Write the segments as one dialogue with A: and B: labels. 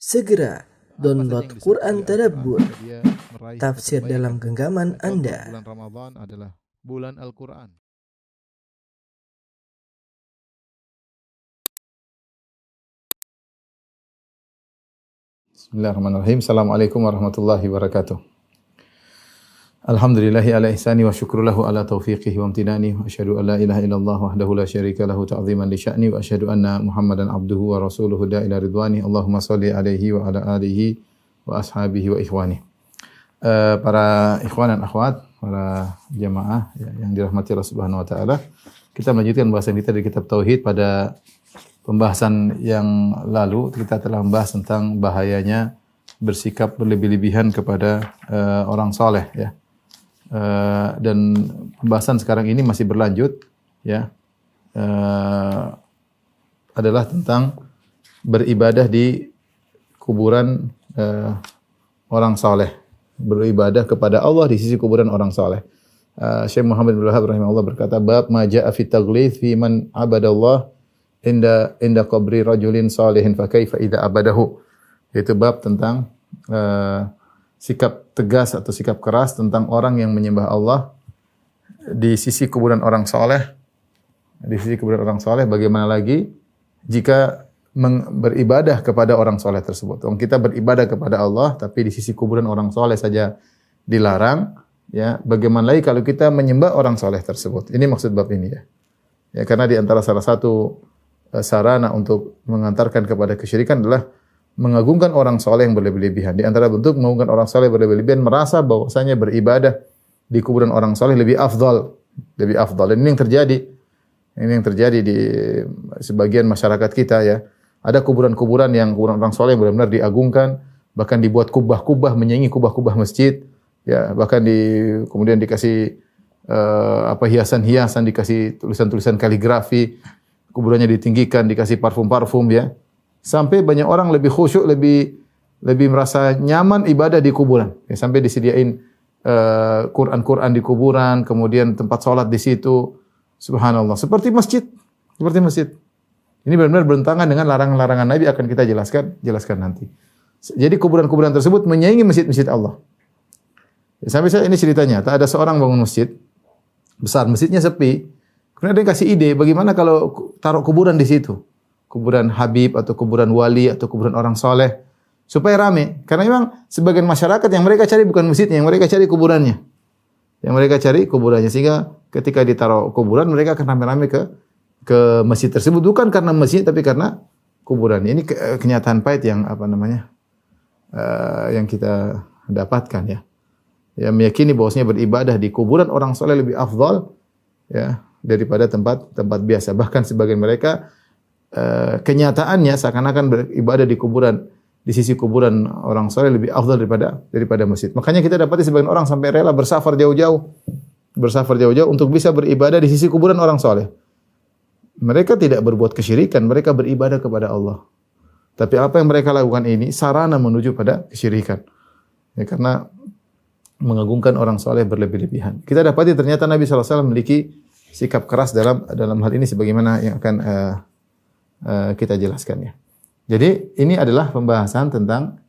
A: Segera download
B: Apa saja yang
A: Quran
B: disebut oleh
A: Tadabbur,
B: Al-Quran, dia meraih
A: tafsir
B: kebaikan.
A: dalam genggaman
B: Contoh,
A: Anda.
B: bulan Ramadan adalah bulan Al-Quran.
C: Bismillahirrahmanirrahim. Assalamualaikum warahmatullahi wabarakatuh. Alhamdulillahi ala ihsani wa syukrulahu ala taufiqihi wa amtinani wa asyhadu an la ilaha illallah wahdahu la syarika lahu ta'ziman li sya'ni wa asyhadu anna Muhammadan abduhu wa rasuluhu da'ila ridwani. Allahumma shalli alaihi wa ala alihi wa ashabihi wa ikhwani. Para ikhwan dan akhwat, para jamaah yang dirahmati Allah Subhanahu wa taala, kita melanjutkan bahasan kita dari kitab tauhid. Pada pembahasan yang lalu kita telah membahas tentang bahayanya bersikap berlebih-lebihan kepada orang saleh, ya. Dan pembahasan sekarang ini masih berlanjut, ya. Adalah tentang beribadah di kuburan orang saleh, beribadah kepada Allah di sisi kuburan orang saleh. Syekh Muhammad bin Wahab rahimahullah berkata, bab ma jaa fi taghlith fi man abadallah inda qabri rajulin salihin fa kaifa idza abadahu. Itu bab tentang sikap tegas atau sikap keras tentang orang yang menyembah Allah di sisi kuburan orang saleh. Di sisi kuburan orang saleh, bagaimana lagi jika beribadah kepada orang saleh tersebut. Kita beribadah kepada Allah tapi di sisi kuburan orang saleh saja dilarang, ya. Bagaimana lagi kalau kita menyembah orang saleh tersebut? Ini maksud bab ini, ya. Ya, karena di antara salah satu sarana untuk mengantarkan kepada kesyirikan adalah mengagungkan orang saleh yang berlebih-lebihan. Di antara bentuk mengagungkan orang saleh berlebih-lebihan, merasa bahwasanya beribadah di kuburan orang saleh lebih afdal, lebih afdal. Dan ini yang terjadi. Ini yang terjadi di sebagian masyarakat kita, ya. Ada kuburan-kuburan yang kuburan orang saleh benar-benar diagungkan, bahkan dibuat kubah-kubah menyaingi kubah-kubah masjid, ya. Bahkan kemudian dikasih hiasan-hiasan, dikasih tulisan-tulisan kaligrafi, kuburannya ditinggikan, dikasih parfum-parfum, ya. Sampai banyak orang lebih khusyuk, lebih merasa nyaman ibadah di kuburan. Ya, sampai disediain Quran-Quran di kuburan, kemudian tempat sholat di situ. Subhanallah, seperti masjid, seperti masjid. Ini benar-benar bertentangan dengan larangan-larangan Nabi, akan kita jelaskan nanti. Jadi kuburan-kuburan tersebut menyaingi masjid-masjid Allah. Ya, sampai ini ceritanya, tak ada seorang bangun masjid besar, masjidnya sepi. Kemudian ada yang kasih ide, bagaimana kalau taruh kuburan di situ? Kuburan Habib atau kuburan wali atau kuburan orang soleh, supaya rame. Karena memang sebagian masyarakat yang mereka cari bukan masjidnya, yang mereka cari kuburannya. Yang mereka cari kuburannya, sehingga ketika ditaruh kuburan mereka akan rame-rame ke masjid tersebut, bukan karena masjid tapi karena kuburannya. Ini kenyataan pahit yang yang kita dapatkan, ya. Ya, meyakini bahwasanya beribadah di kuburan orang soleh lebih afdal, ya, daripada tempat biasa. Bahkan sebagian mereka kenyataannya seakan-akan beribadah di kuburan, di sisi kuburan orang saleh lebih afdal daripada masjid. Makanya kita dapati sebagian orang sampai rela bersafar jauh-jauh untuk bisa beribadah di sisi kuburan orang saleh. Mereka tidak berbuat kesyirikan, mereka beribadah kepada Allah. Tapi apa yang mereka lakukan ini sarana menuju pada kesyirikan. Ya, karena mengagungkan orang saleh berlebih-lebihan. Kita dapati ternyata Nabi sallallahu alaihi wasallam memiliki sikap keras dalam hal ini, sebagaimana yang akan kita jelaskan, ya. Jadi ini adalah pembahasan tentang,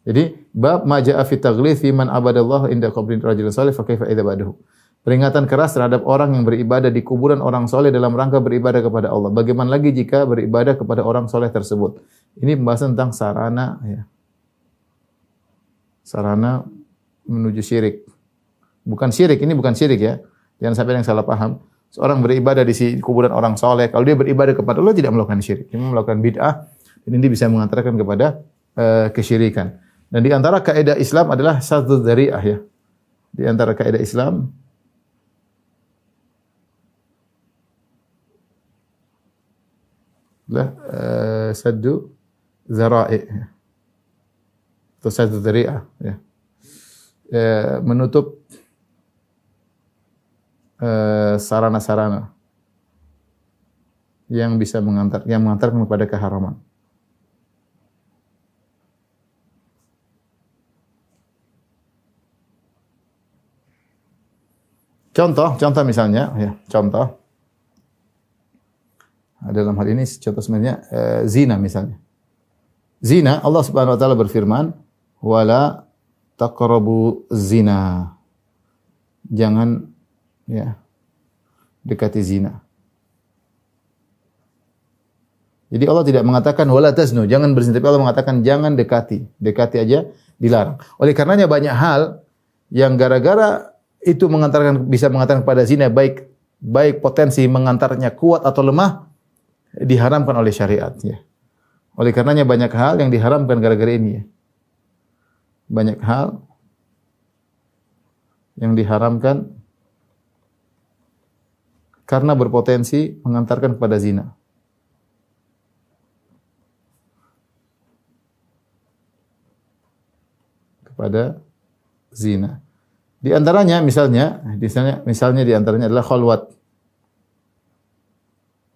C: jadi bab ma jaa fi taghlith fi man abadallah inda qabri rajulin salih fa kaifa idza badahu. Peringatan keras terhadap orang yang beribadah di kuburan orang saleh dalam rangka beribadah kepada Allah. Bagaimana lagi jika beribadah kepada orang saleh tersebut? Ini pembahasan tentang sarana, ya. Sarana menuju syirik. Bukan syirik, ini bukan syirik, ya. Jangan sampai yang salah paham. Seorang beribadah di kuburan orang saleh, kalau dia beribadah kepada Allah tidak melakukan syirik, dia melakukan bid'ah, dan ini bisa mengantarkan kepada kesyirikan. Dan di antara kaidah Islam adalah saddu dzari'ah, ya. Di antara kaidah Islam adalah saddu dzara'i' atau saddu dzari'ah, ya. Menutup sarana-sarana yang bisa mengantarkan kepada keharaman. Contoh misalnya, ya, contoh. Dalam hal ini contoh sebenarnya zina misalnya. zina, Allah Subhanahu wa taala berfirman, "Wala taqrabu zina." Jangan ya dekati zina. Jadi Allah tidak mengatakan wala taznu, jangan berzina, tapi Allah mengatakan jangan dekati. Dekati aja dilarang. Oleh karenanya banyak hal yang gara-gara itu bisa mengantarkan kepada zina, baik potensi mengantarnya kuat atau lemah, diharamkan oleh syariat ya. Oleh karenanya banyak hal yang diharamkan gara-gara ini ya. Banyak hal yang diharamkan karena berpotensi mengantarkan kepada zina. Pada zina. Di antaranya misalnya di antaranya adalah khalwat.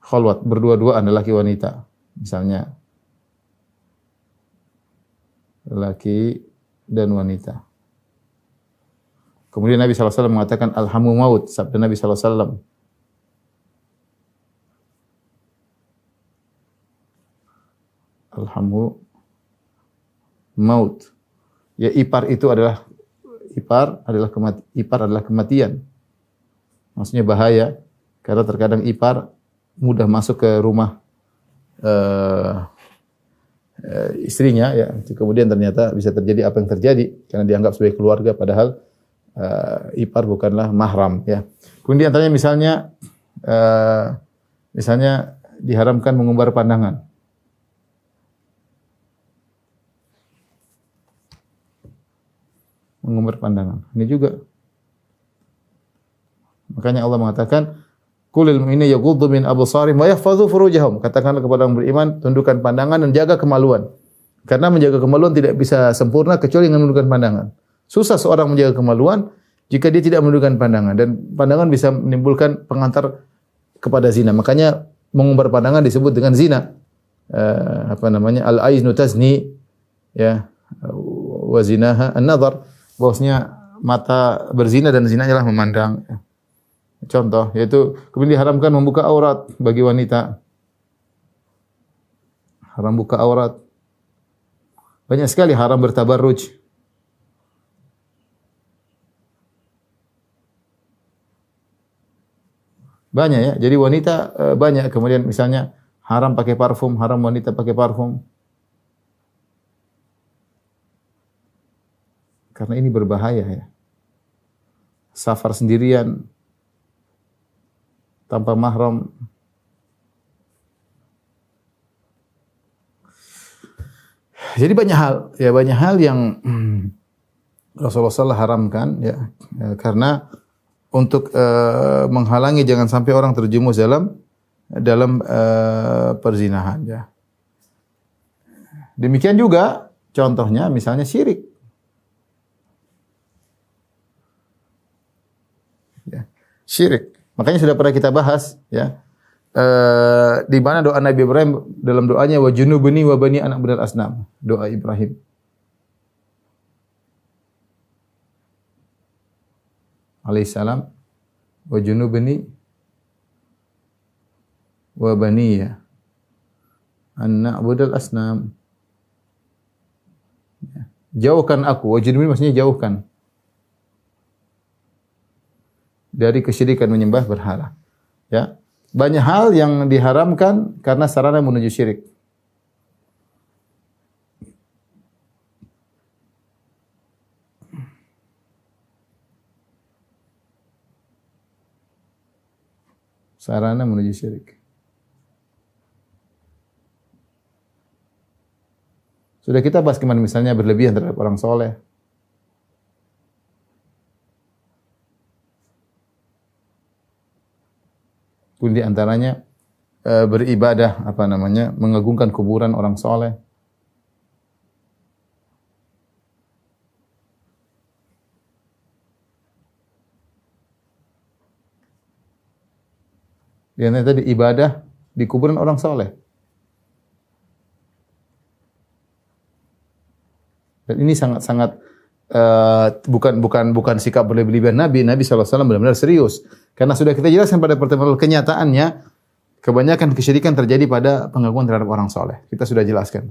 C: Khalwat berdua-duaan lelaki wanita. Misalnya lelaki dan wanita. Kemudian Nabi SAW mengatakan alhamu maut, sabda Nabi SAW. Alhamu maut. Ya ipar adalah kematian. Maksudnya bahaya karena terkadang ipar mudah masuk ke rumah istrinya ya. Kemudian ternyata bisa terjadi apa yang terjadi karena dianggap sebagai keluarga padahal ipar bukanlah mahram ya. Kemudian antaranya misalnya diharamkan mengumbar pandangan. Mengumbar pandangan. Ini juga. Makanya Allah mengatakan, "Qulil mu'minina yaghuddu min absarihim wa yahfazu furujahum." Katakanlah kepada orang beriman, tundukkan pandangan dan jaga kemaluan. Karena menjaga kemaluan tidak bisa sempurna kecuali dengan menundukkan pandangan. Susah seorang menjaga kemaluan jika dia tidak menundukkan pandangan, dan pandangan bisa menimbulkan pengantar kepada zina. Makanya mengumbar pandangan disebut dengan zina. Al-ainu tazni ya wa zinaha an-nazar. Bahwasanya mata berzina dan zina adalah memandang. Contoh yaitu kemudian diharamkan membuka aurat bagi wanita. Haram buka aurat. Banyak sekali haram bertabarruj. Banyak ya. Jadi wanita banyak. Kemudian misalnya haram pakai parfum, haram wanita pakai parfum. Karena ini berbahaya ya. Safar sendirian tanpa mahram. Jadi banyak hal yang Rasulullah SAW haramkan ya, karena untuk menghalangi jangan sampai orang terjerumus dalam perzinahan ya. Demikian juga contohnya misalnya syirik. Syirik. Makanya sudah pernah kita bahas ya. Di mana doa Nabi Ibrahim dalam doanya wa junubni wa bani anak benar asnam. Doa Ibrahim. Alaihissalam wa junubni wa baniya an na'budal asnam. Jauhkan aku, wa junubni maksudnya jauhkan dari kesyirikan menyembah berhala. Ya. Banyak hal yang diharamkan karena sarana menuju syirik. Sarana menuju syirik. Sudah kita bahas kemarin misalnya berlebihan terhadap orang soleh. Di antaranya beribadah mengagungkan kuburan orang soleh. Di antaranya tadi ibadah di kuburan orang soleh. Dan ini sangat-sangat bukan sikap berlebihan Nabi. Nabi SAW benar-benar serius. Karena sudah kita jelaskan pada pertemuan kenyataannya, kebanyakan kesyirikan terjadi pada pengakuan terhadap orang soleh. Kita sudah jelaskan.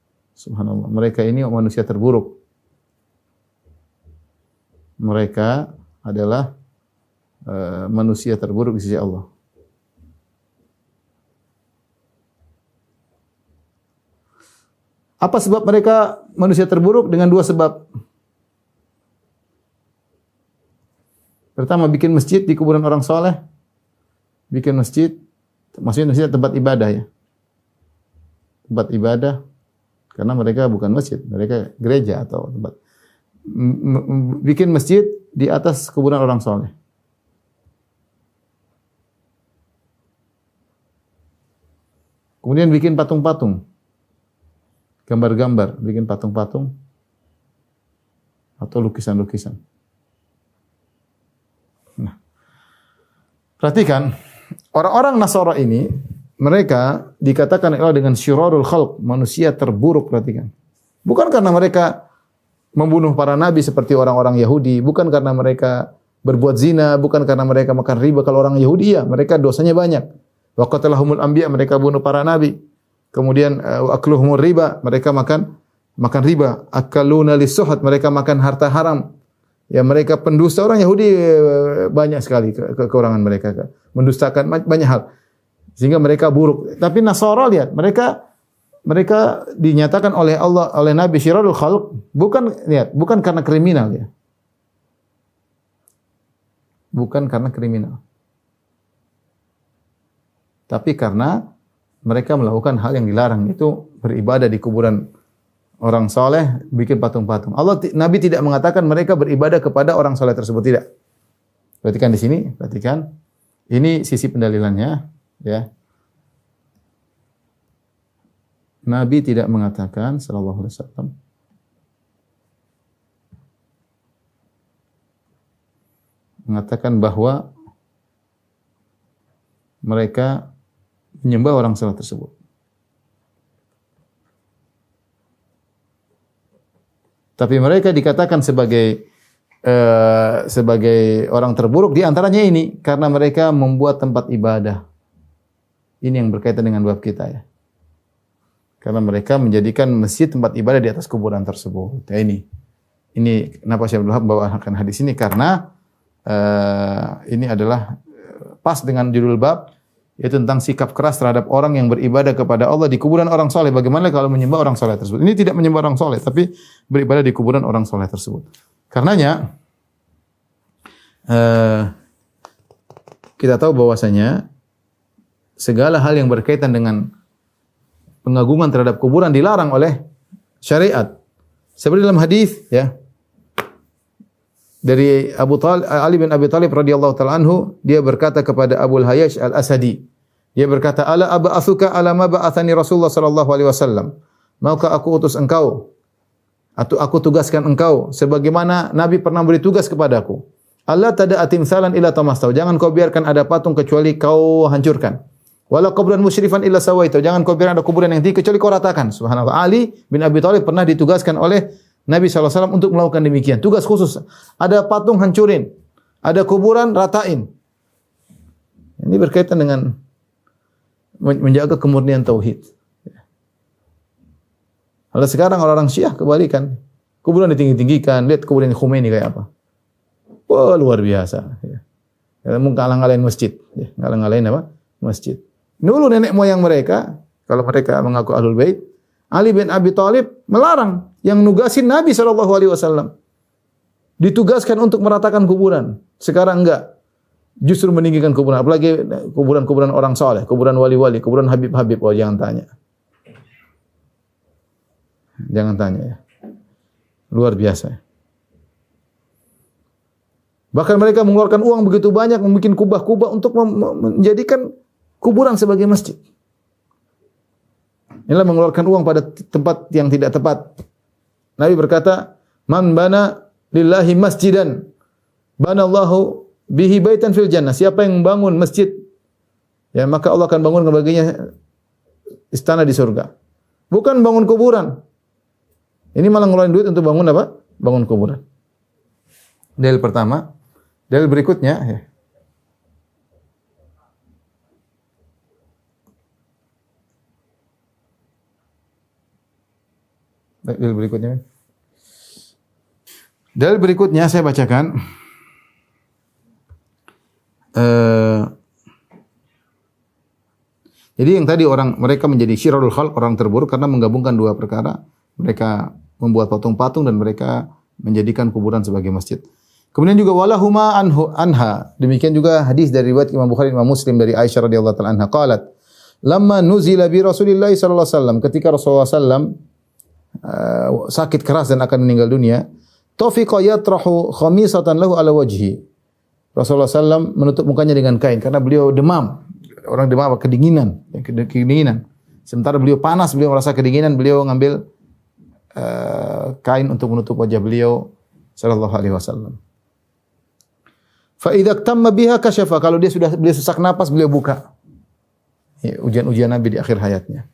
C: Subhanallah. Mereka ini manusia terburuk. Mereka adalah manusia terburuk di sisi Allah. Apa sebab mereka manusia terburuk? Dengan dua sebab. Pertama, bikin masjid di kuburan orang soleh. Bikin masjid, maksudnya masjid tempat ibadah ya. Tempat ibadah, karena mereka bukan masjid, mereka gereja atau tempat. Bikin masjid di atas kuburan orang soleh. Kemudian bikin patung-patung. Gambar-gambar, bikin patung-patung atau lukisan-lukisan. Nah, perhatikan, orang-orang Nasara ini, mereka dikatakan Allah dengan syirarul khalq, manusia terburuk, perhatikan. Bukan karena mereka membunuh para nabi seperti orang-orang Yahudi, bukan karena mereka berbuat zina, bukan karena mereka makan riba. Kalau orang Yahudi ya, mereka dosanya banyak. Wa qatalahumul anbiya, mereka bunuh para nabi. Kemudian akluhumur riba, mereka makan riba. Akaluna lisuhat, mereka makan harta haram. Ya, mereka pendusta. Orang Yahudi banyak sekali kekurangan mereka, mendustakan banyak hal. Sehingga mereka buruk. Tapi Nasara lihat, mereka dinyatakan oleh Allah, oleh Nabi syirarul khalq, bukan karena kriminal ya. Bukan karena kriminal. Tapi karena mereka melakukan hal yang dilarang, itu beribadah di kuburan orang soleh, bikin patung-patung. Nabi tidak mengatakan mereka beribadah kepada orang soleh tersebut, tidak. Perhatikan di sini, perhatikan. Ini sisi pendalilannya, ya. Nabi tidak mengatakan sallallahu alaihi wasallam mengatakan bahwa mereka menyembah orang soleh tersebut. Tapi mereka dikatakan sebagai orang terburuk di antaranya ini karena mereka membuat tempat ibadah. Ini yang berkaitan dengan bab kita ya. Karena mereka menjadikan masjid tempat ibadah di atas kuburan tersebut. Ya, ini kenapa saya membawakan hadis ini karena ini adalah pas dengan judul bab, yaitu tentang sikap keras terhadap orang yang beribadah kepada Allah di kuburan orang soleh. Bagaimana kalau menyembah orang soleh tersebut? Ini tidak menyembah orang soleh, tapi beribadah di kuburan orang soleh tersebut. Karenanya kita tahu bahwasanya segala hal yang berkaitan dengan pengagungan terhadap kuburan dilarang oleh syariat. Seperti dalam hadis ya dari Ali bin Abi Thalib radhiyallahu taala anhu, dia berkata kepada Abul Hayyash Al-Asadi, dia berkata, "Ala ab'atsuka ala ma ba'athani Rasulullah sallallahu alaihi wasallam?" Maukah aku utus engkau atau aku tugaskan engkau sebagaimana Nabi pernah beri tugas kepadaku? Allah tada'a timsalan illa tamastau. Jangan kau biarkan ada patung kecuali kau hancurkan. Wala qabran musyrifan illa sawaita. Jangan kau biarkan ada kuburan yang tinggi kecuali kau ratakan. Subhanallah. Ali bin Abi Thalib pernah ditugaskan oleh Nabi SAW untuk melakukan demikian. Tugas khusus. Ada patung hancurin. Ada kuburan ratain. Ini berkaitan dengan menjaga kemurnian tauhid. Kalau sekarang orang-orang Syiah kebalikan. Kuburan ditinggi-tinggikan. Lihat kuburan Khomeini kayak apa. Wah, luar biasa. Ya, ngalang-ngalain masjid. Ya, ngalang-ngalain apa? Masjid. Dulu nenek moyang mereka, kalau mereka mengaku Ahlul Bait, Ali bin Abi Thalib melarang yang nugasin Nabi SAW. Ditugaskan untuk meratakan kuburan. Sekarang enggak. Justru meninggikan kuburan. Apalagi kuburan-kuburan orang soleh, kuburan wali-wali, kuburan habib-habib. Oh, jangan tanya. Jangan tanya ya. Luar biasa. Bahkan mereka mengeluarkan uang begitu banyak, membuat kubah-kubah untuk menjadikan kuburan sebagai masjid. Inilah mengeluarkan uang pada tempat yang tidak tepat. Nabi berkata, "Man bana lillahi masjidan, banallahu bihi baitan fil jannah." Siapa yang membangun masjid, ya maka Allah akan bangun baginya istana di surga. Bukan bangun kuburan. Ini malah ngeluarin duit untuk bangun apa? Bangun kuburan. Dalil pertama. Dalil berikutnya, ya. Dalil berikutnya. Dalil berikutnya saya bacakan. Jadi yang tadi mereka menjadi syirarul khalq, orang terburuk karena menggabungkan dua perkara. Mereka membuat patung-patung dan mereka menjadikan kuburan sebagai masjid. Kemudian juga walahuma anha. Demikian juga hadis dari riwayat Imam Bukhari dan Imam Muslim dari Aisyah radhiyallahu taala anha qalat, "Lamma nuzila bi Rasulillah sallallahu alaihi wasallam," ketika Rasulullah sallam sakit keras dan akan meninggal dunia, tafiqa yatrahu khamisatan lahu ala wajhi. Rasulullah sallam menutup mukanya dengan kain karena beliau demam. Orang demam kedinginan. Sementara beliau panas, beliau merasa kedinginan, beliau ngambil kain untuk menutup wajah beliau sallallahu alaihi wasallam. Fa idza tamma biha kasyafa, kalau beliau sesak napas, beliau buka. Ya, ujian Nabi di akhir hayatnya.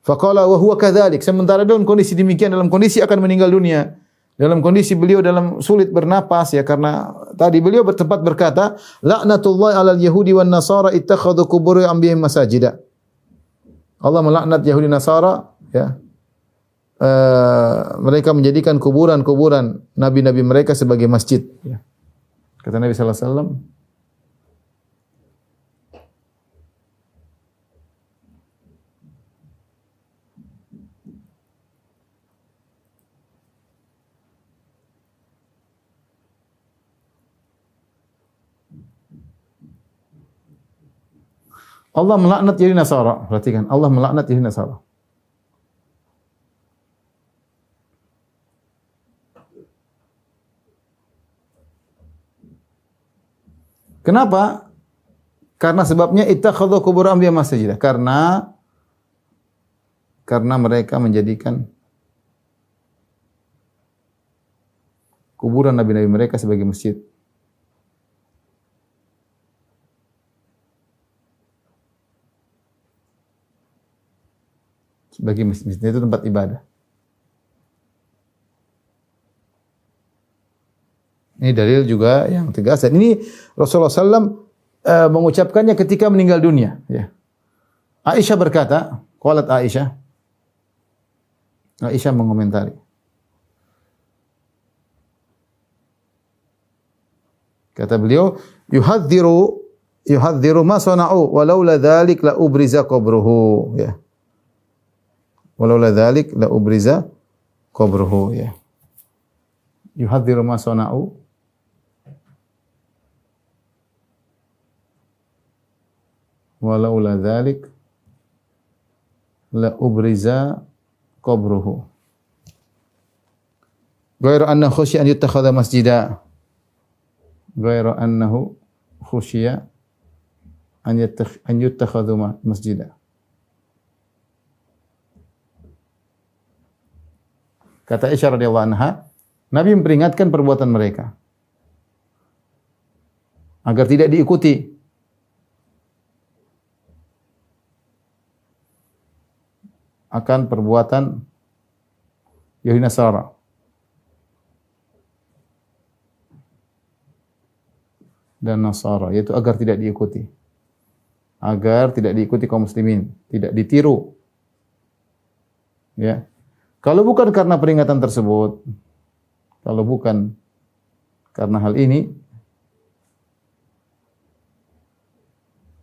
C: Faqala wa huwa kadzalik, sementara dalam kondisi demikian, dalam kondisi akan meninggal dunia, dalam kondisi beliau dalam sulit bernapas ya, karena tadi beliau bertempat berkata, laknatullah alal yahudi wan nasara ittakhadhu qubur anbiya'ihim masajida. Allah melaknat Yahudi Nasara ya. Mereka menjadikan kuburan-kuburan nabi-nabi mereka sebagai masjid ya. Kata Nabi sallallahu alaihi wasallam, Allah melaknat Yahudi Nasara. Perhatikan, Allah melaknat Yahudi Nasara. Kenapa? Karena sebabnya ittakhadhu qubur anbiya masajida. Karena mereka menjadikan kuburan nabi-nabi mereka sebagai masjid. Bagi masjid itu tempat ibadah. Ini dalil juga yang tegas. Dan ini Rasulullah SAW mengucapkannya ketika meninggal dunia. Ya. Aisyah berkata, qalat Aisyah mengomentari. Kata beliau, yuhadziru ma sana'u walaula dzalik la ubriza qabruhu. Ya. Walaula dzalik la ubriza qabruhu ya. Yuhadziru ma sana'u walaula dzalik la ubriza qabruhu. Ghairu anna khusya an yuttakhadha masjida. Ghairu annahu khusya an yuttakhadha masjida. Kata Aisyah radhiyallahu anha, Nabi memperingatkan perbuatan mereka agar tidak diikuti. Akan perbuatan Yahudi Nasara. Dan Nasara, yaitu agar tidak diikuti. Agar tidak diikuti kaum muslimin, tidak ditiru. Ya. Kalau bukan karena peringatan tersebut, kalau bukan karena hal ini,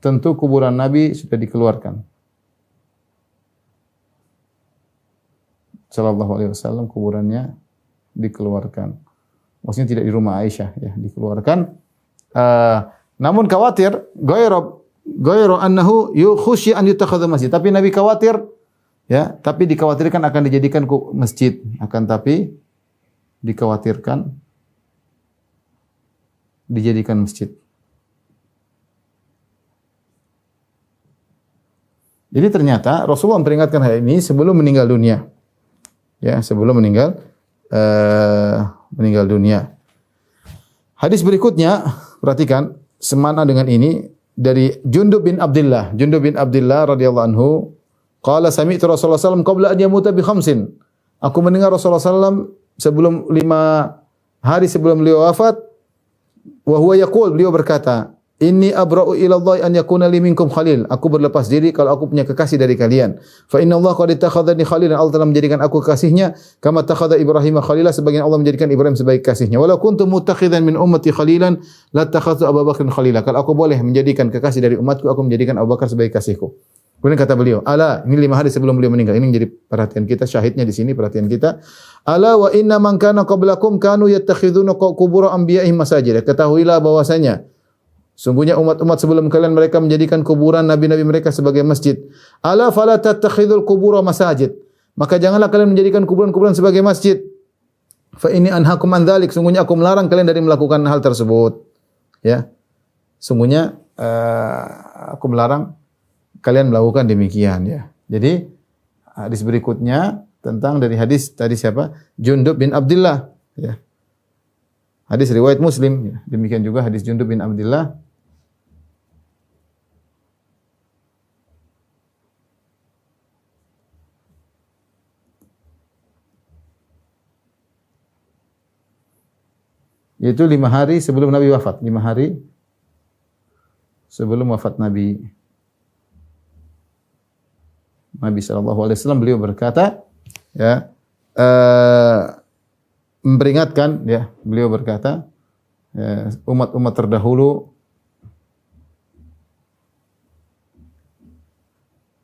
C: tentu kuburan Nabi sudah dikeluarkan. Sallallahu alaihi wasallam kuburannya dikeluarkan. Maksudnya tidak di rumah Aisyah, ya, dikeluarkan. Namun khawatir, ghairu annahu yukhshi an yutakhadha masjid. Tapi Nabi khawatir, ya, tapi dikhawatirkan akan dijadikan masjid, tapi dikhawatirkan dijadikan masjid. Jadi ternyata Rasulullah memperingatkan hal ini sebelum meninggal dunia. Ya, sebelum meninggal dunia. Hadis berikutnya, perhatikan, semana dengan ini dari Jundub bin Abdullah. Jundub bin Abdullah radhiyallahu anhu, qala sami'tu Rasulullah sallallahu alaihi wasallam qabla an yamuta bi khamsin. Aku mendengar Rasulullah sallallahu sebelum 5 hari sebelum beliau wafat, wa huwa yaqul, beliau berkata, Inni abra'u ila Allah an yakuna li minkum khalil. Aku berlepas diri kalau aku punya kekasih dari kalian. Fa inna Allah qad ittakhadhani khalilan. Allah telah menjadikan aku kekasihnya kama takhadha Ibrahim khalila, sebagian Allah menjadikan Ibrahim sebagai kasihnya. Walau kuntu muttakhidan min ummati khalilan la takhadtu Abu Bakrin khalila. Kalau aku boleh menjadikan kekasih dari umatku, aku menjadikan Abu Bakar sebagai kasihku. Kemudian kata beliau, ala, ini 5 hari sebelum beliau meninggal. Ini menjadi perhatian kita, syahidnya di sini perhatian kita. Ala wa inna man kana qablakum kanu yattakhiduna qubur anbiya'ihim masajid. Ketahuilah bahwasanya sungguhnya umat-umat sebelum kalian mereka menjadikan kuburan nabi-nabi mereka sebagai masjid. Ala fala tattakhidul qubura masajid. Maka janganlah kalian menjadikan kuburan-kuburan sebagai masjid. Fa inni anhaakum an dzalik. Sungguhnya aku melarang kalian dari melakukan hal tersebut. Ya. Sungguhnya aku melarang kalian melakukan demikian, ya. Jadi hadis berikutnya tentang dari hadis tadi siapa? Jundub bin Abdullah, ya. Hadis riwayat Muslim, ya. Demikian juga hadis Jundub bin Abdullah. Yaitu 5 hari sebelum Nabi wafat, 5 hari sebelum wafat Nabi sallallahu alaihi wasallam, beliau berkata, ya, memperingatkan, ya, beliau berkata, ya, umat-umat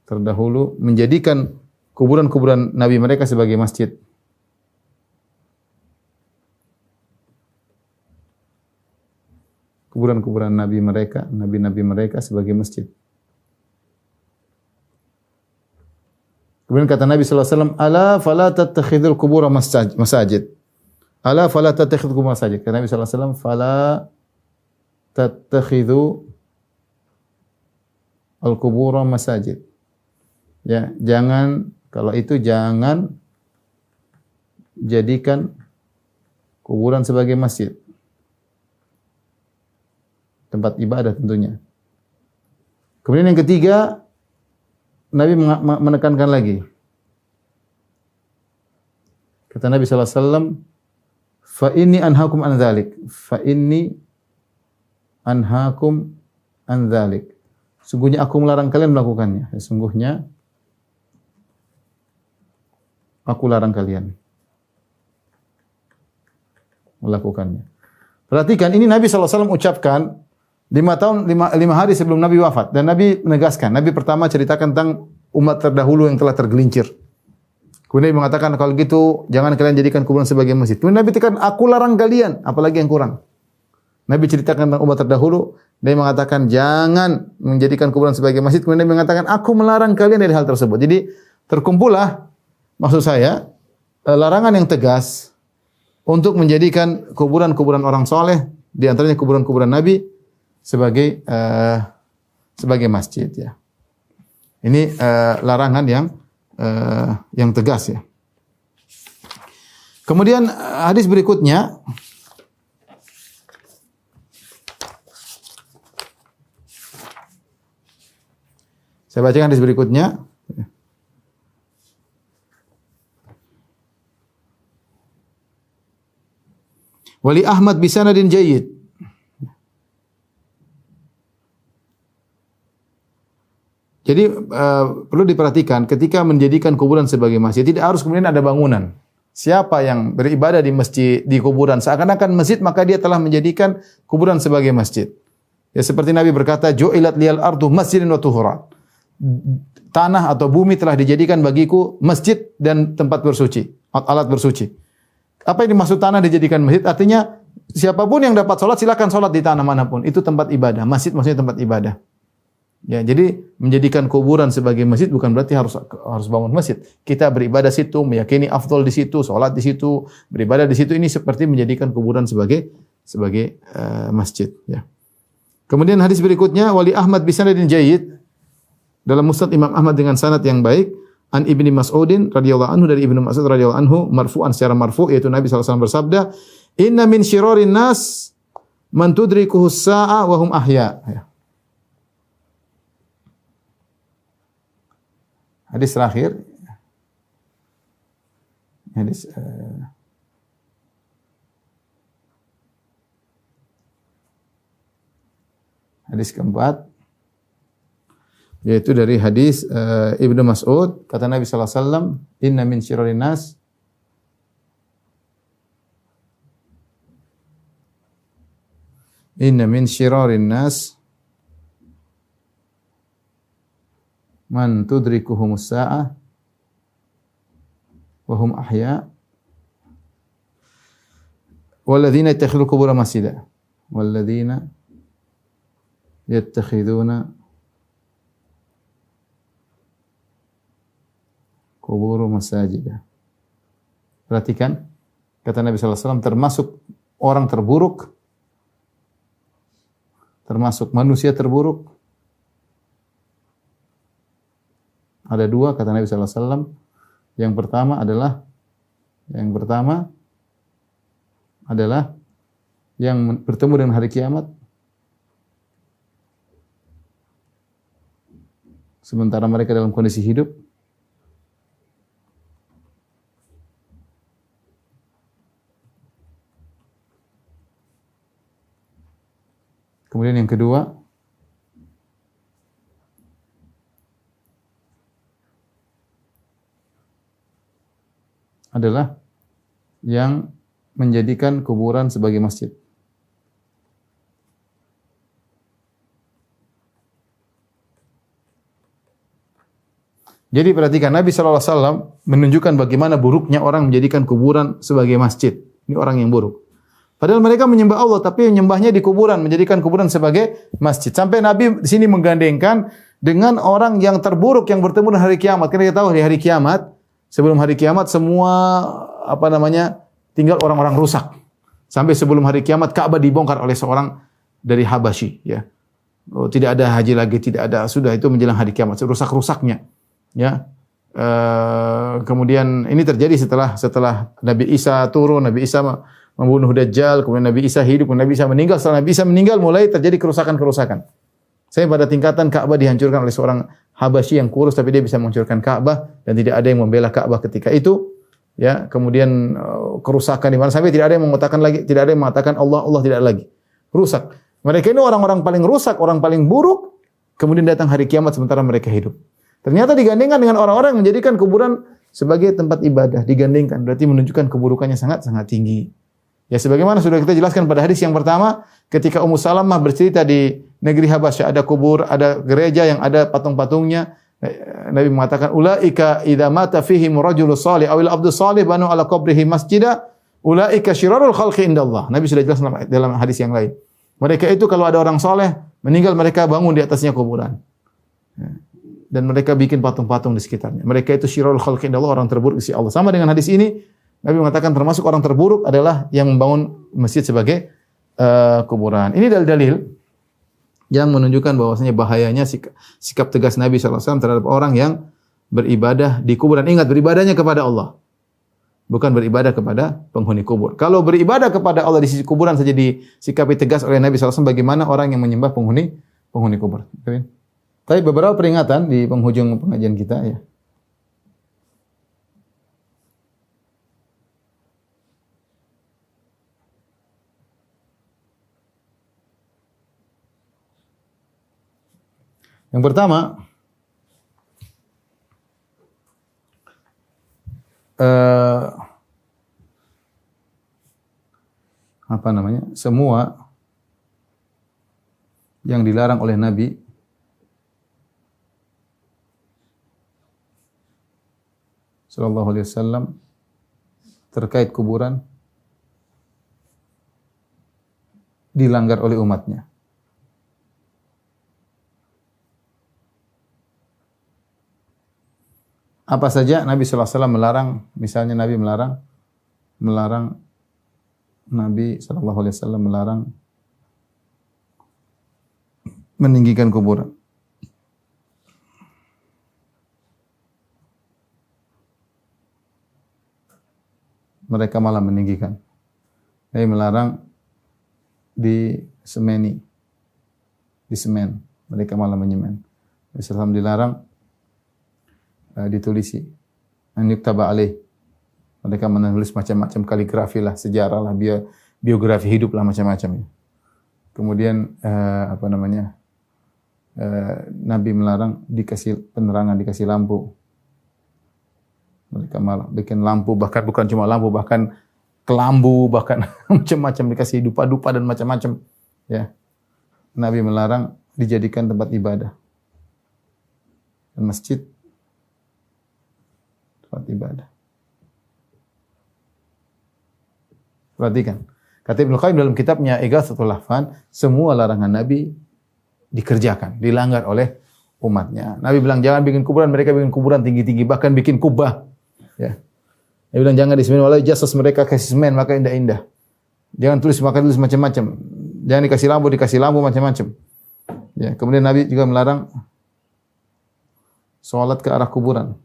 C: terdahulu menjadikan kuburan-kuburan nabi mereka sebagai masjid. Kuburan-kuburan nabi-nabi mereka sebagai masjid. Kemudian kata Nabi sallallahu alaihi wasallam, "Ala fala tattakhidul qubur masajid." Ala fala tattakhidul qubur masajid. Kata Nabi sallallahu alaihi wasallam, "Fala tattakhidhu al-qubur masajid." Ya, jangan, kalau itu jangan jadikan kuburan sebagai masjid. Tempat ibadah tentunya. Kemudian yang ketiga, Nabi menekankan lagi. Kata Nabi sallallahu alaihi wasallam, "Fa inni anhaakum an dzalik." Fa inni anhaakum an dzalik. Sungguhnya aku melarang kalian melakukannya. Sungguhnya aku larang kalian melakukannya. Perhatikan, ini Nabi sallallahu alaihi wasallam ucapkan 5 hari sebelum Nabi wafat, dan Nabi menegaskan. Nabi pertama ceritakan tentang umat terdahulu yang telah tergelincir. Kemudian Nabi mengatakan, kalau gitu jangan kalian jadikan kuburan sebagai masjid. Kemudian Nabi tekan, aku larang kalian, apalagi yang kurang. Nabi ceritakan tentang umat terdahulu, Nabi mengatakan jangan menjadikan kuburan sebagai masjid. Kemudian Nabi mengatakan, aku melarang kalian dari hal tersebut. Jadi terkumpullah, maksud saya, larangan yang tegas untuk menjadikan kuburan-kuburan orang soleh, di antaranya kuburan-kuburan Nabi, sebagai masjid, ya. Ini larangan yang tegas, ya. Kemudian hadis berikutnya saya bacakan hadis berikutnya. Wali Ahmad bisanadin jayyid. Jadi perlu diperhatikan ketika menjadikan kuburan sebagai masjid, tidak harus kemudian ada bangunan. Siapa yang beribadah di masjid, di kuburan, seakan-akan masjid, maka dia telah menjadikan kuburan sebagai masjid. Ya, seperti Nabi berkata, "Ju'ilat liyal ardu masjidan wa tuhura." Tanah atau bumi telah dijadikan bagiku masjid dan tempat bersuci, alat bersuci. Apa yang dimaksud tanah dijadikan masjid? Artinya siapapun yang dapat sholat, silakan sholat di tanah manapun. Itu tempat ibadah. Masjid maksudnya tempat ibadah. Ya, jadi menjadikan kuburan sebagai masjid bukan berarti harus bangun masjid. Kita beribadah situ, meyakini afdol di situ, sholat di situ, beribadah di situ, ini seperti menjadikan kuburan sebagai masjid, ya. Kemudian hadis berikutnya, Wali Ahmad bisanadin jayyid, dalam Musnad Imam Ahmad dengan sanad yang baik, an Ibni Mas'udin radhiyallahu anhu, dari Ibnu Mas'ud radhiyallahu anhu, marfu'an secara marfu', yaitu Nabi sallallahu alaihi wasallam bersabda, "Inna min syirarin nas man tudrikuhu as-sa'a wa hum ahya." Ya. Hadis terakhir, Hadis keempat yaitu dari hadis Ibnu Mas'ud, kata Nabi sallallahu alaihi wasallam, "Inna min syirrin nas Inna min syirarin nas man tudrikuhumus sa'ah wa hum ahya walladzina yattakhidhu qubur masjida walladzina yattakhiduna qubur masajida." Perhatikan, kata Nabi sallallahu alaihi wasallam, termasuk orang terburuk, termasuk manusia terburuk. Ada dua, kata Nabi sallallahu alaihi wasallam. Yang pertama adalah yang bertemu dengan hari kiamat sementara mereka dalam kondisi hidup. Kemudian yang kedua adalah yang menjadikan kuburan sebagai masjid. Jadi perhatikan, Nabi sallallahu alaihi wasallam menunjukkan bagaimana buruknya orang menjadikan kuburan sebagai masjid. Ini orang yang buruk. Padahal mereka menyembah Allah, tapi menyembahnya di kuburan, menjadikan kuburan sebagai masjid. Sampai Nabi di sini menggandengkan dengan orang yang terburuk yang bertemu dengan hari kiamat. Karena kita tahu di hari kiamat, sebelum hari kiamat semua tinggal orang-orang rusak. Sampai sebelum hari kiamat Ka'bah dibongkar oleh seorang dari Habasyi, ya. Oh, tidak ada haji lagi, tidak ada, sudah itu menjelang hari kiamat, rusak-rusaknya, ya. Kemudian ini terjadi setelah Nabi Isa turun, Nabi Isa membunuh Dajjal, kemudian Nabi Isa hidup, kemudian Nabi Isa meninggal. Setelah Nabi Isa meninggal mulai terjadi kerusakan-kerusakan. Saya pada tingkatan Ka'bah dihancurkan oleh seorang Habasyi yang kurus, tapi dia bisa menghancurkan Ka'bah dan tidak ada yang membela Ka'bah ketika itu. Ya, kemudian kerusakan di mana sampai tidak ada yang mengatakan Allah tidak ada lagi. Rusak. Mereka ini orang-orang paling rusak, orang paling buruk. Kemudian datang hari kiamat sementara mereka hidup. Ternyata digandingkan dengan orang-orang yang menjadikan kuburan sebagai tempat ibadah, digandingkan berarti menunjukkan keburukannya sangat-sangat tinggi. Ya, sebagaimana sudah kita jelaskan pada hadis yang pertama, ketika Ummu Salamah bercerita di negeri Habasyah ada kubur, ada gereja yang ada patung-patungnya, Nabi mengatakan, "Ulaika idza mata fihim rajulus salih awil abdus salih banu ala qabrihi masjida, ulaika syirarul khalqi indallah." Nabi sudah jelaskan dalam hadis yang lain. Mereka itu kalau ada orang saleh meninggal, mereka bangun di atasnya kuburan. Dan mereka bikin patung-patung di sekitarnya. Mereka itu syirarul khalqi indallah, orang terburuk di sisi Allah. Sama dengan hadis ini, Nabi mengatakan termasuk orang terburuk adalah yang membangun masjid sebagai kuburan. Ini dalil-dalil yang menunjukkan bahwasanya bahayanya sikap tegas Nabi sallallahu alaihi wasallam terhadap orang yang beribadah di kuburan. Ingat, beribadahnya kepada Allah, bukan beribadah kepada penghuni kubur. Kalau beribadah kepada Allah di sisi kuburan saja disikapi tegas oleh Nabi sallallahu alaihi wasallam, bagaimana orang yang menyembah penghuni kubur. Tapi beberapa peringatan di penghujung pengajian kita, ya. Yang pertama, semua yang dilarang oleh Nabi sallallahu alaihi wasallam terkait kuburan dilanggar oleh umatnya. Apa saja Nabi sallallahu alaihi wasallam melarang? Misalnya Nabi melarang meninggikan kuburan. Mereka malah meninggikan. Nabi melarang disemen. Mereka malah menyemen. Nabi sallallahu alaihi wasallam dilarang ditulisi, yuktaba alaih. Mereka menulis macam-macam kaligrafi lah, sejarah lah, biografi hidup lah, macam-macam. Kemudian Nabi melarang dikasih penerangan, dikasih lampu. Mereka malah bikin lampu, bahkan bukan cuma lampu, bahkan kelambu, bahkan macam-macam, dikasih dupa-dupa dan macam-macam. Ya, Nabi melarang dijadikan tempat ibadah. Dan masjid tempat ibadah. Perhatikan. Kata Ibnu Qayyim dalam kitabnya Ighatsatul Lahfan, semua larangan Nabi dikerjakan, dilanggar oleh umatnya. Nabi bilang jangan bikin kuburan, mereka bikin kuburan tinggi-tinggi, bahkan bikin kubah. Ya. Dia bilang jangan disemen, walau jasas mereka kasih semen maka indah-indah. Jangan tulis macam-macam. Jangan dikasih lampu macam-macam. Ya, kemudian Nabi juga melarang salat ke arah kuburan.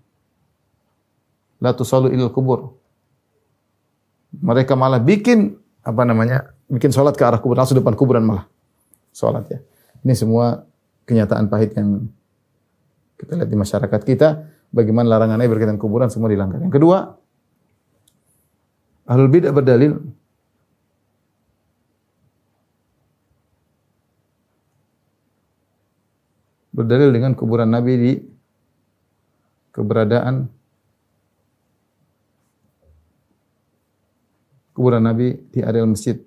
C: La tusallu ilal kubur. Mereka malah bikin bikin salat ke arah kuburan, langsung depan kuburan malah salat ya. Ini semua kenyataan pahit yang kita lihat di masyarakat kita, bagaimana larangannya berkaitan kuburan semua dilanggar. Yang kedua, Ahlul Bid'ah berdalil dengan kuburan Nabi di keberadaan kuburan Nabi di areal masjid.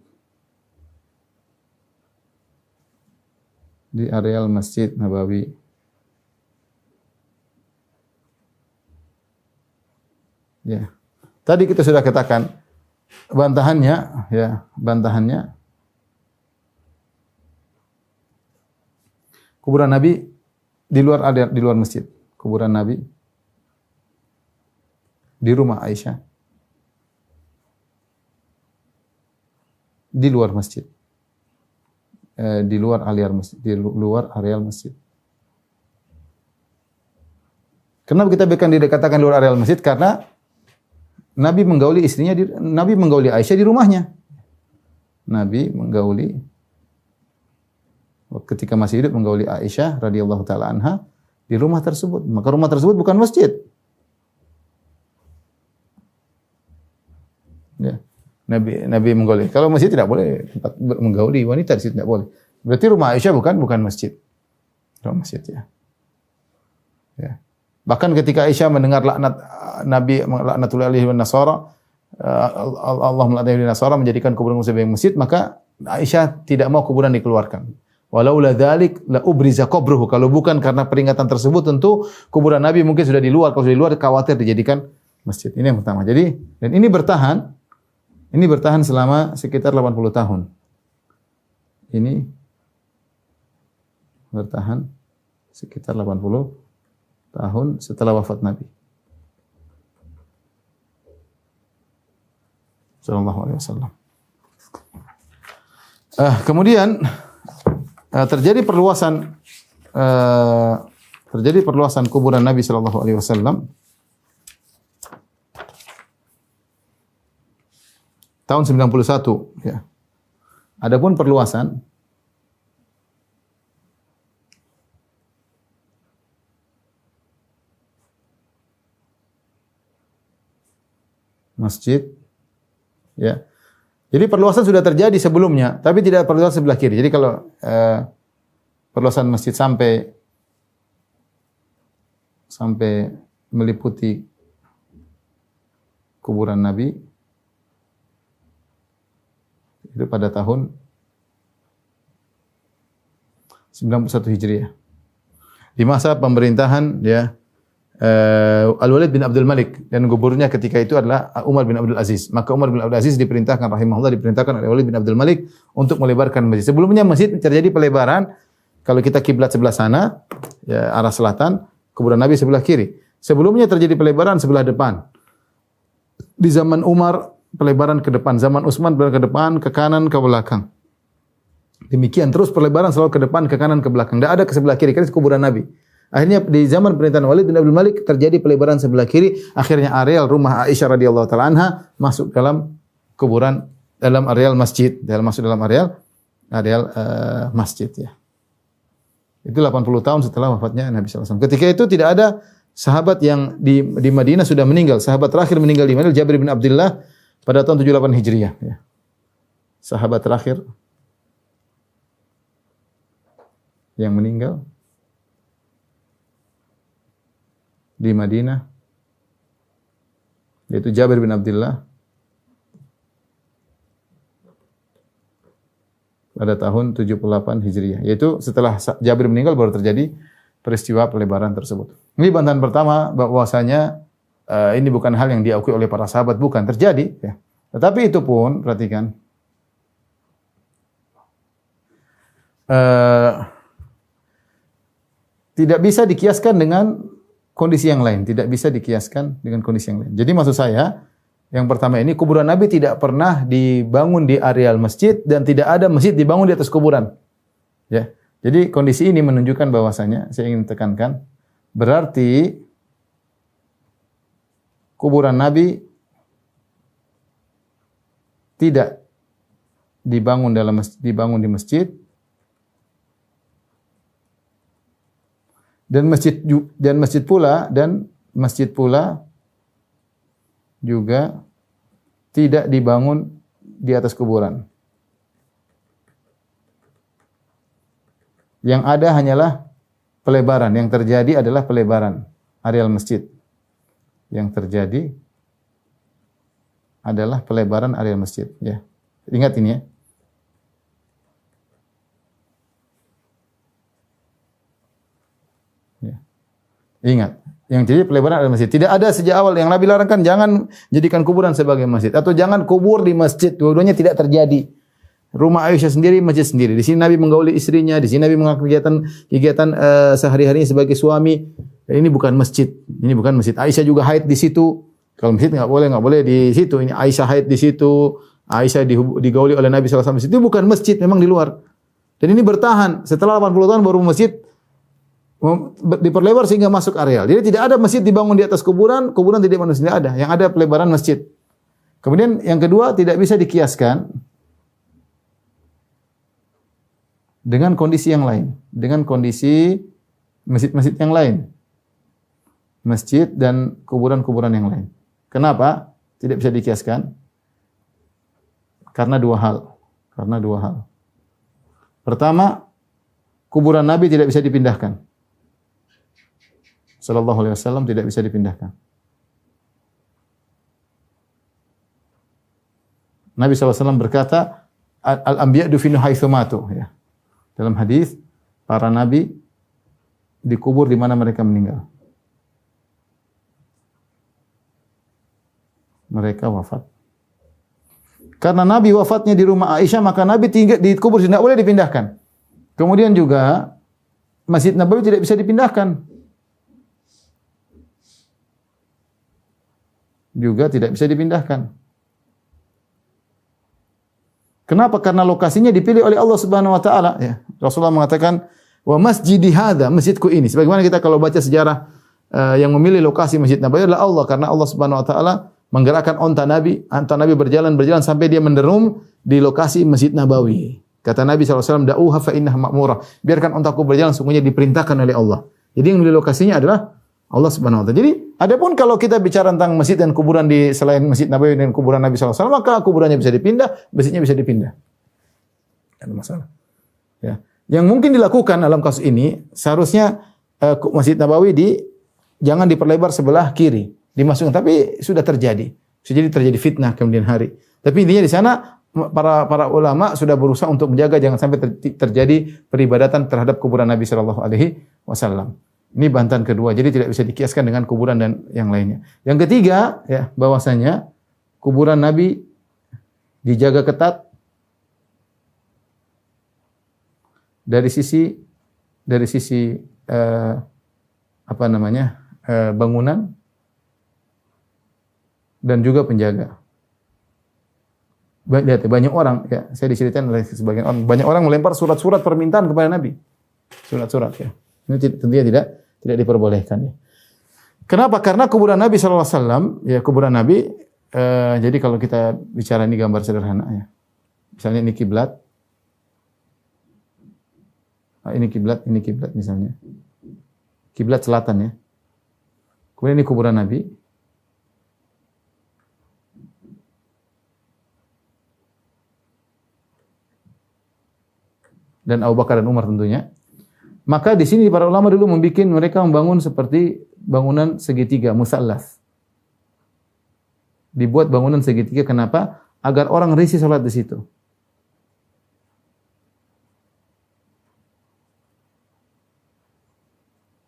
C: Di areal Masjid Nabawi. Ya. Tadi kita sudah katakan bantahannya kuburan Nabi di luar masjid. Kuburan Nabi di rumah Aisyah di luar masjid. Di luar areal masjid. Kenapa kita dikatakan luar areal masjid? Karena Nabi menggauli istrinya, Nabi menggauli Aisyah di rumahnya. Nabi menggauli ketika masih hidup menggauli Aisyah radhiyallahu taala anha di rumah tersebut. Maka rumah tersebut bukan masjid. Ya. Nabi menggauli. Kalau masjid tidak boleh tempat menggauli wanita di situ tidak boleh. Berarti rumah Aisyah bukan masjid. Rumah masjid ya. Ya. Bahkan ketika Aisyah mendengar laknat Nabi laknatullah alaihi wan nasara, Allah melaknati Nasara menjadikan kuburan sebagai masjid, maka Aisyah tidak mau kuburan dikeluarkan. Walau la dzalik la ubriza qabruhu. Kalau bukan karena peringatan tersebut tentu kuburan Nabi mungkin sudah di luar. Kalau sudah di luar khawatir dijadikan masjid. Ini yang pertama. Jadi dan ini bertahan selama sekitar 80 tahun. Ini bertahan sekitar 80 tahun setelah wafat Nabi sallallahu alaihi wasallam. Kemudian terjadi perluasan kuburan Nabi sallallahu alaihi wasallam tahun 91 ya. Adapun perluasan masjid ya. Jadi perluasan sudah terjadi sebelumnya, tapi tidak perluasan sebelah kiri. Jadi kalau perluasan masjid sampai meliputi kuburan Nabi itu pada tahun 91 Hijriah. Di masa pemerintahan ya Al-Walid bin Abdul Malik dan gubernurnya ketika itu adalah Umar bin Abdul Aziz. Maka Umar bin Abdul Aziz diperintahkan oleh Walid bin Abdul Malik untuk melebarkan masjid. Sebelumnya masjid terjadi pelebaran. Kalau kita kiblat sebelah sana, ya, arah selatan, kuburan Nabi sebelah kiri. Sebelumnya terjadi pelebaran sebelah depan. Di zaman Umar pelebaran ke depan, zaman Utsman pelebaran ke depan, ke kanan, ke belakang. Demikian terus pelebaran selalu ke depan, ke kanan, ke belakang. Tidak ada ke sebelah kiri, karena itu kuburan Nabi. Akhirnya di zaman pemerintahan Walid bin Abdul Malik terjadi pelebaran sebelah kiri. Akhirnya areal rumah Aisyah radhiyallahu taala anha masuk dalam kuburan, dalam areal masjid, masuk dalam areal masjid ya. Itu 80 tahun setelah wafatnya Nabi sallallahu alaihi wasallam. Ketika itu tidak ada sahabat yang di Madinah sudah meninggal. Sahabat terakhir meninggal di Madinah Jabir bin Abdullah pada tahun 78 Hijriah ya. Sahabat terakhir yang meninggal di Madinah, yaitu Jabir bin Abdullah pada tahun 78 Hijriah. Yaitu setelah Jabir meninggal baru terjadi peristiwa pelebaran tersebut. Ini bantahan pertama bahwasanya ini bukan hal yang diakui oleh para sahabat, bukan terjadi. Ya. Tetapi itu pun, perhatikan, tidak bisa dikiaskan dengan kondisi yang lain. Tidak bisa dikiaskan dengan kondisi yang lain. Jadi maksud saya, yang pertama ini, kuburan Nabi tidak pernah dibangun di areal masjid dan tidak ada masjid dibangun di atas kuburan. Ya. Jadi kondisi ini menunjukkan bahwasanya, saya ingin tekankan, berarti kuburan Nabi tidak dibangun di masjid, dan masjid pula juga tidak dibangun di atas kuburan. Yang ada hanyalah pelebaran. Yang terjadi adalah pelebaran areal masjid. Yang terjadi adalah pelebaran areal masjid. Ya, ingat ini ya. Ya. Ingat, yang jadi pelebaran adalah masjid. Tidak ada sejak awal yang Nabi larangkan jangan jadikan kuburan sebagai masjid atau jangan kubur di masjid. Dua-duanya tidak terjadi. Rumah Aisyah sendiri, masjid sendiri. Di sini Nabi menggauli istrinya, di sini Nabi melakukan kegiatan sehari-harinya sebagai suami. Dan ini bukan masjid. Ini bukan masjid. Aisyah juga haid di situ. Kalau masjid enggak boleh di situ. Ini Aisyah haid di situ. Aisyah digauli oleh Nabi SAW di situ. Itu bukan masjid, memang di luar. Dan ini bertahan. Setelah 80 tahun baru masjid diperlebar sehingga masuk areal. Jadi tidak ada masjid dibangun di atas kuburan, kuburan tidak manusia, tidak ada. Yang ada pelebaran masjid. Kemudian yang kedua, tidak bisa dikiaskan dengan kondisi yang lain, dengan kondisi masjid-masjid yang lain. Masjid dan kuburan-kuburan yang lain. Kenapa tidak bisa dikiaskan? Karena dua hal. Pertama, kuburan Nabi tidak bisa dipindahkan. Sallallahu alaihi wasallam tidak bisa dipindahkan. Nabi SAW berkata, al-anbiya dufinu haitsu matu, ya. Dalam hadis, para nabi dikubur di mana mereka meninggal. Mereka wafat. Karena Nabi wafatnya di rumah Aisyah, maka Nabi tinggal dikubur, tidak boleh dipindahkan. Kemudian juga Masjid Nabawi tidak bisa dipindahkan. Juga tidak bisa dipindahkan. Kenapa? Karena lokasinya dipilih oleh Allah Subhanahu wa taala, ya. Rasulullah mengatakan, "Wa masjidi hadza," masjidku ini. Sebagaimana kita kalau baca sejarah yang memilih lokasi Masjid Nabawi adalah Allah, karena Allah Subhanahu wa taala menggerakkan onta Nabi berjalan sampai dia menderum di lokasi Masjid Nabawi. Kata Nabi SAW, "Da'uha fa innaha ma'murah." Biarkan ontaku berjalan, sungguhnya diperintahkan oleh Allah. Jadi yang memilih lokasinya adalah Allah Subhanahu wa taala. Jadi, adapun kalau kita bicara tentang masjid dan kuburan di selain Masjid Nabawi dan kuburan Nabi SAW, maka kuburannya bisa dipindah, masjidnya bisa dipindah. Tidak ada masalah. Ya. Yang mungkin dilakukan dalam kasus ini, seharusnya Masjid Nabawi jangan diperlebar sebelah kiri, dimasukkan. Tapi sudah terjadi. Bisa jadi terjadi fitnah kemudian hari. Tapi intinya di sana para ulama sudah berusaha untuk menjaga jangan sampai terjadi peribadatan terhadap kuburan Nabi sallallahu alaihi wasallam. Ini bantahan kedua. Jadi tidak bisa dikiaskan dengan kuburan dan yang lainnya. Yang ketiga, ya, bahwasanya kuburan Nabi dijaga ketat dari sisi bangunan dan juga penjaga. Banyak orang, ya, saya diceritakan oleh sebagian orang, banyak orang melempar surat-surat permintaan kepada Nabi. Surat-surat, ya. Ini tentunya tidak diperbolehkan, ya. Kenapa? Karena kuburan Nabi sallallahu alaihi wasallam, ya, kuburan Nabi, jadi kalau kita bicara ini gambar sederhana, ya. Misalnya ini kiblat. Ini kiblat misalnya. Kiblat selatan, ya. Kemudian ini kuburan Nabi. Dan Abu Bakar dan Umar tentunya. Maka di sini para ulama dulu mereka membangun seperti bangunan segitiga, musallas. Dibuat bangunan segitiga kenapa? Agar orang risih salat di situ.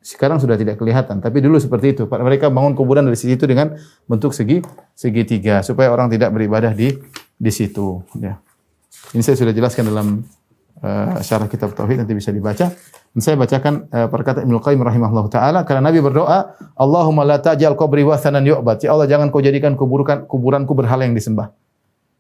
C: Sekarang sudah tidak kelihatan, tapi dulu seperti itu. Mereka bangun kuburan dari situ dengan bentuk segitiga supaya orang tidak beribadah di situ. Ya. Ini saya sudah jelaskan dalam syarah kitab tauhid, nanti bisa dibaca. Dan saya bacakan perkataan Ibnu Qayyim rahimahullah taala, karena Nabi berdoa, Allahumma la taj'al qabri wathanan yu'bad. Ya Allah, jangan kau jadikan kuburanku berhala yang disembah.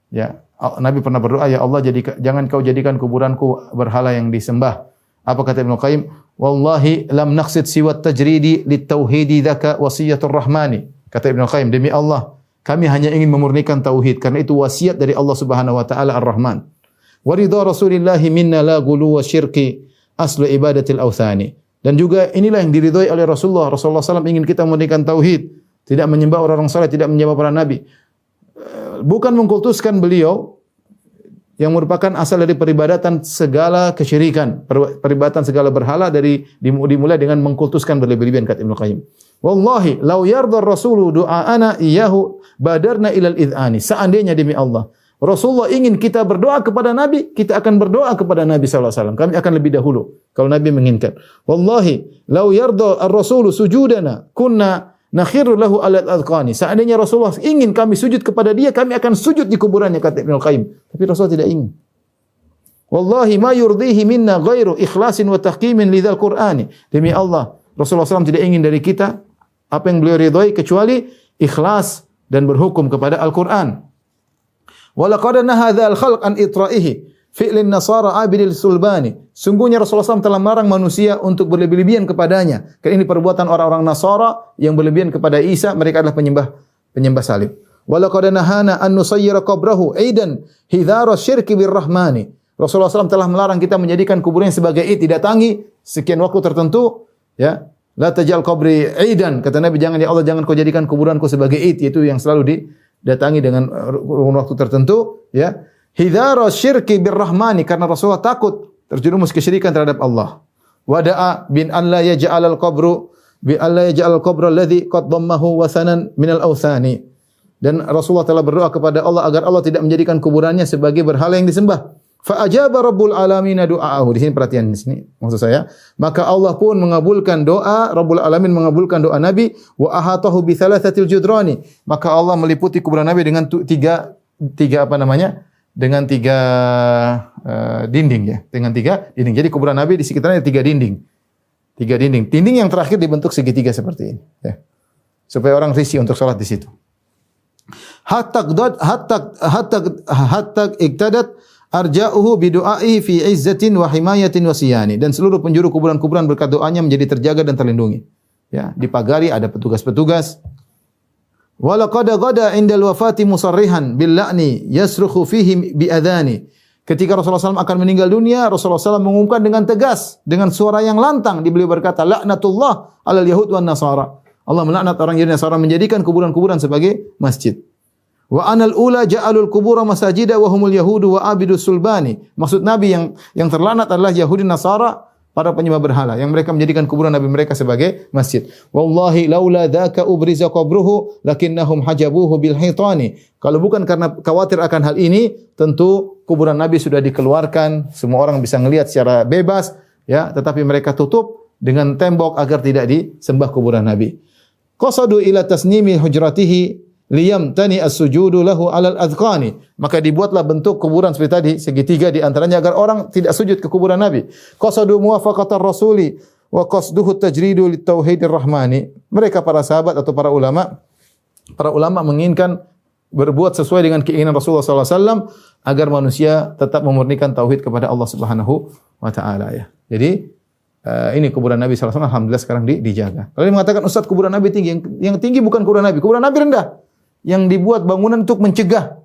C: Ya, Nabi pernah berdoa, ya Allah, jangan kau jadikan kuburanku berhala yang disembah. Apa kata Ibnu Qayyim? Wallahi lam naqsid siwa tajridi litauhidi dzaka wasiyatur rahmani. Kata Ibnu Qayyim, demi Allah, kami hanya ingin memurnikan tauhid karena itu wasiat dari Allah Subhanahu wa taala Ar-Rahman. Wa ridha Rasulillah minna la ghulu wa syirki aslu ibadatil authani. Dan juga inilah yang diridhoi oleh Rasulullah. Rasulullah SAW ingin kita memurnikan tauhid, tidak menyembah orang-orang saleh, tidak menyembah para nabi. Bukan mengkultuskan beliau yang merupakan asal dari peribadatan segala kesyirikan, peribadatan segala berhala dimulai dengan mengkultuskan berlebih-lebihan, kata Ibnu Qayyim. Wallahi law yarda ar-rasulu du'aana iyyahu badarna ilal id'ani. Seandainya demi Allah Rasulullah ingin kita berdoa kepada Nabi, kita akan berdoa kepada Nabi sallallahu alaihi wasallam. Kami akan lebih dahulu kalau Nabi menginginkan. Wallahi law yarda ar-rasulu sujudana kunna nakhiru lahu ala al-adqani. Seandainya Rasulullah ingin kami sujud kepada dia, kami akan sujud di kuburannya, kata Ibnu Qayyim. Tapi Rasulullah tidak ingin. Wallahi ma yurdihi minna ghairu ikhlasin wa tahqimin lidzal Qur'ani. Demi Allah, Rasulullah SAW tidak ingin dari kita apa yang beliau ridhoi kecuali ikhlas dan berhukum kepada Al-Qur'an. Wa laqad nahadha al-khalq an itra'ihi fi'lin nasara abidil sulbani. Sungguhnya Rasulullah SAW telah melarang manusia untuk berlebih-lebihan kepadanya. Karena ini perbuatan orang-orang Nasara yang berlebihan kepada Isa, mereka adalah penyembah salib. Wa laqad nahana an nusayyira qabrahu aidan hidhara syirki birrahmani. Rasulullah SAW telah melarang kita menjadikan kuburannya sebagai id, didatangi sekian waktu tertentu, ya. La tajal qabri aidan, kata Nabi, jangan ya Allah, jangan kau jadikan kuburanku sebagai id, yaitu yang selalu didatangi dengan waktu tertentu, ya. Hidhara syirki birrahmani, karena Rasulullah takut terjerumus kesyirikan terhadap Allah. Wada'a bin an la yaj'al al-qabru bi an la yaj'al al-qabra alladhi qad dammahu wasanan min al-awthani. Dan Rasulullah telah berdoa kepada Allah agar Allah tidak menjadikan kuburannya sebagai berhala yang disembah. Fa ajaba rabbul alamin du'aahu. Di sini perhatian di sini maksud saya, maka Allah pun mengabulkan doa, Rabbul alamin mengabulkan doa Nabi, wa ahatahu bi thalathatil judrani. Maka Allah meliputi kuburan Nabi dengan tiga apa namanya? Dengan tiga dinding, ya, dengan tiga dinding. Jadi kuburan Nabi di sekitarnya ada tiga dinding. Tiga dinding. Dinding yang terakhir dibentuk segitiga seperti ini, ya. Supaya orang risih untuk salat di situ. Hatta iktadat arja'uhu bidu'aihi fi izzatin wa himayatin wa siyani. Dan seluruh penjuru kuburan-kuburan berkat doanya menjadi terjaga dan terlindungi. Ya, dipagari ada petugas-petugas. Wa laqad ghada 'inda al-wafati musarrihan bil la'ni yasrukhu fihi bi adhani. Ketika Rasulullah SAW akan meninggal dunia, Rasulullah SAW mengumumkan dengan tegas, dengan suara yang lantang, beliau berkata, laknatullah 'alal yahud wan nasara. Allah melaknat orang Yahudi dan Nasara menjadikan kuburan-kuburan sebagai masjid. Wa anal ula ja'alul kubura masajida wa humul yahudu wa abidus sulbani. Maksud Nabi yang terlanat adalah Yahudi Nasara, para penyembah berhala yang mereka menjadikan kuburan Nabi mereka sebagai masjid. Wallahi laula dzaka ubriza qabruhu lakinnahum hajabuhu bil hitani. Kalau bukan karena khawatir akan hal ini, tentu kuburan Nabi sudah dikeluarkan, semua orang bisa melihat secara bebas, ya, tetapi mereka tutup dengan tembok agar tidak disembah kuburan Nabi. Qasadu ila tasnimi hujratihi liyamtani as-sujudu lahu 'alal adqani. Maka dibuatlah bentuk kuburan seperti tadi, segitiga di antaranya agar orang tidak sujud ke kuburan Nabi. Qasadu muwafaqatar rasuli wa qasduhu tajridu litauhidir rahmani. Mereka para sahabat atau para ulama menginginkan berbuat sesuai dengan keinginan Rasulullah sallallahu alaihi wasallam agar manusia tetap memurnikan tauhid kepada Allah Subhanahu wa taala, ya. Jadi ini kuburan Nabi sallallahu alaihi wasallam alhamdulillah sekarang dijaga. Kalau dia mengatakan Ustaz kuburan Nabi tinggi, yang tinggi bukan kuburan Nabi rendah. Yang dibuat bangunan untuk mencegah,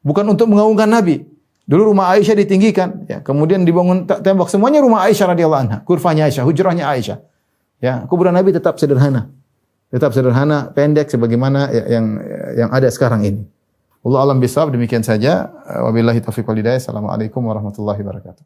C: bukan untuk mengaungkan Nabi. Dulu rumah Aisyah ditinggikan, ya, kemudian dibangun tembok, semuanya rumah Aisyah radhiyallahu anha, kurfanya Aisyah, hujrahnya Aisyah. Ya, kuburan Nabi tetap sederhana, pendek sebagaimana yang ada sekarang ini. Wallahu a'lam bishawab. Demikian saja. Wabillahi taufiq wal hidayah. Assalamualaikum warahmatullahi wabarakatuh.